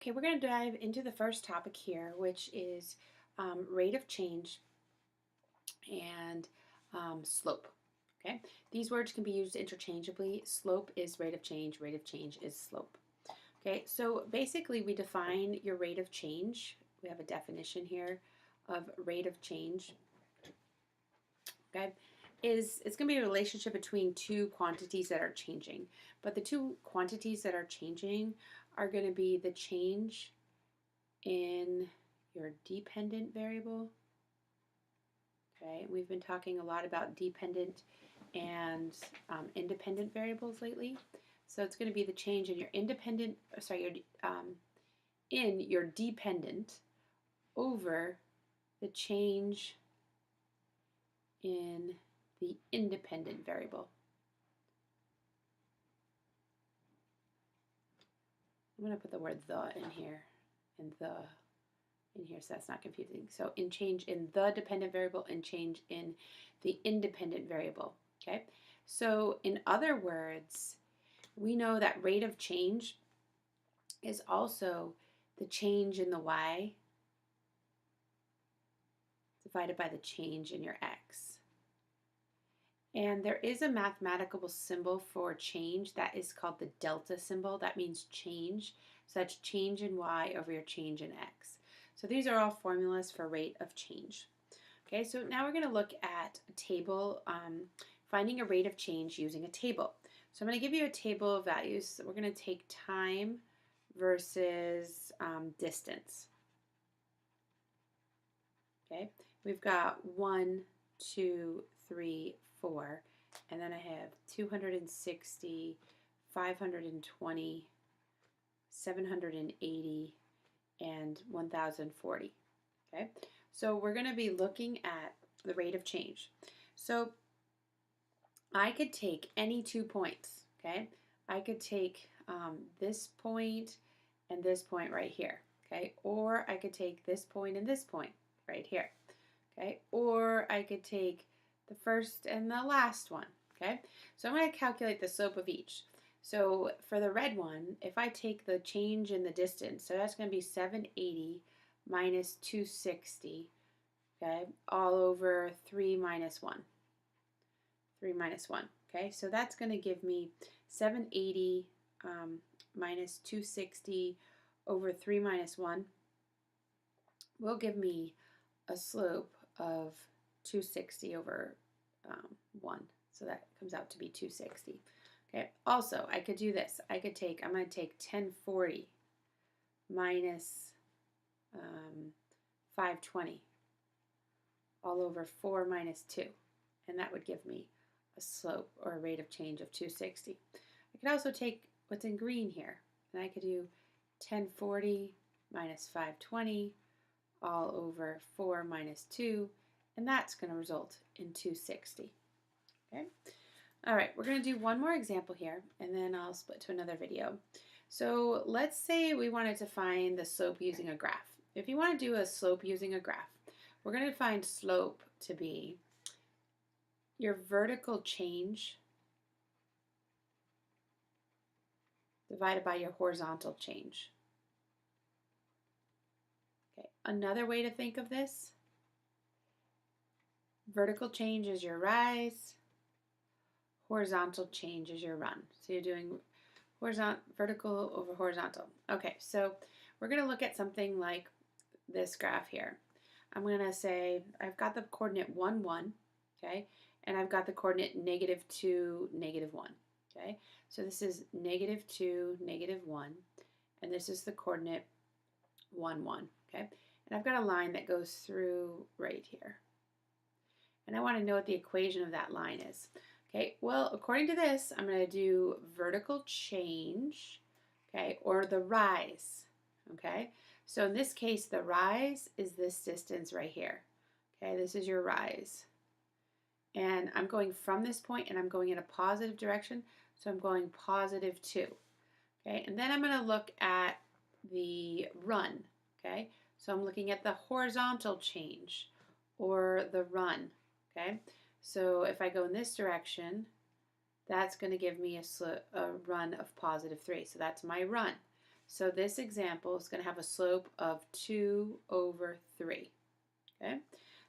Okay, we're going to dive into the first topic here, which is rate of change and slope. Okay, these words can be used interchangeably. Slope is rate of change is slope. Okay, so basically we define your rate of change. We have a definition here of rate of change. Okay, it's going to be a relationship between two quantities that are changing. But the two quantities that are changing are going to be the change in your dependent variable. Okay, we've been talking a lot about dependent and independent variables lately. So it's going to be the change in your in your dependent over the change in the independent variable. I'm going to put the word the in here and the in here so that's not confusing. So in change in the dependent variable and change in the independent variable. Okay, so in other words, we know that rate of change is also the change in the y divided by the change in your x. And there is a mathematical symbol for change that is called the delta symbol. That means change. So that's change in y over your change in x. So these are all formulas for rate of change. Okay, so now we're going to look at a table, finding a rate of change using a table. So I'm going to give you a table of values. So we're going to take time versus distance. Okay, we've got 1, 2, 3, 4, and then I have 260, 520, 780, and 1040. Okay, so we're going to be looking at the rate of change. So I could take any 2 points. Okay, I could take this point and this point right here. Okay, or I could take this point and this point right here. Okay, or I could take the first and the last one. Okay, so I'm going to calculate the slope of each. So for the red one, if I take the change in the distance, so that's going to be 780 minus 260, okay, all over 3 minus 1. 3 minus 1, okay, so that's going to give me 780 minus 260 over 3 minus 1 will give me a slope of 260 over 1. So that comes out to be 260. Okay. Also, I could do this. I'm going to take 1040 minus 520 all over 4 minus 2. And that would give me a slope or a rate of change of 260. I could also take what's in green here. And I could do 1040 minus 520 all over 4 minus 2, and that's going to result in 260. Okay. All right, we're going to do one more example here, and then I'll split to another video. So let's say we wanted to find the slope using a graph. If you want to do a slope using a graph, we're going to find slope to be your vertical change divided by your horizontal change. Okay, another way to think of this, vertical change is your rise, horizontal change is your run. So you're doing vertical over horizontal. Okay, so we're going to look at something like this graph here. I'm going to say I've got the coordinate 1, 1, okay, and I've got the coordinate -2, -1, okay. So this is -2, -1, and this is the coordinate 1, 1, okay. And I've got a line that goes through right here. And I want to know what the equation of that line is. Okay, well, according to this, I'm going to do vertical change, okay, or the rise, okay. So in this case, the rise is this distance right here. Okay, this is your rise. And I'm going from this point and I'm going in a positive direction, so I'm going +2. Okay, and then I'm going to look at the run, okay. So I'm looking at the horizontal change or the run, okay. So if I go in this direction, that's going to give me a run of +3. So that's my run. So this example is going to have a slope of 2 over 3. Okay,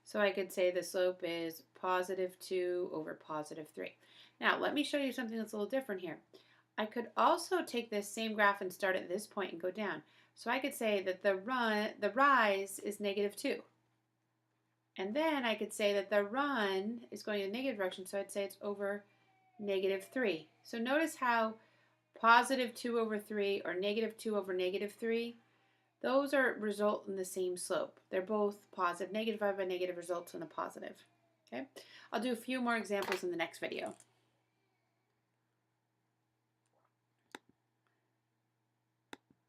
so I could say the slope is positive 2 over positive 3. Now, let me show you something that's a little different here. I could also take this same graph and start at this point and go down. So I could say that the rise is negative 2. And then I could say that the run is going in the negative direction, so I'd say it's over negative 3. So notice how positive 2 over 3 or negative 2 over negative 3, those result in the same slope. They're both positive. Negative divided by negative results in a positive. Okay, I'll do a few more examples in the next video.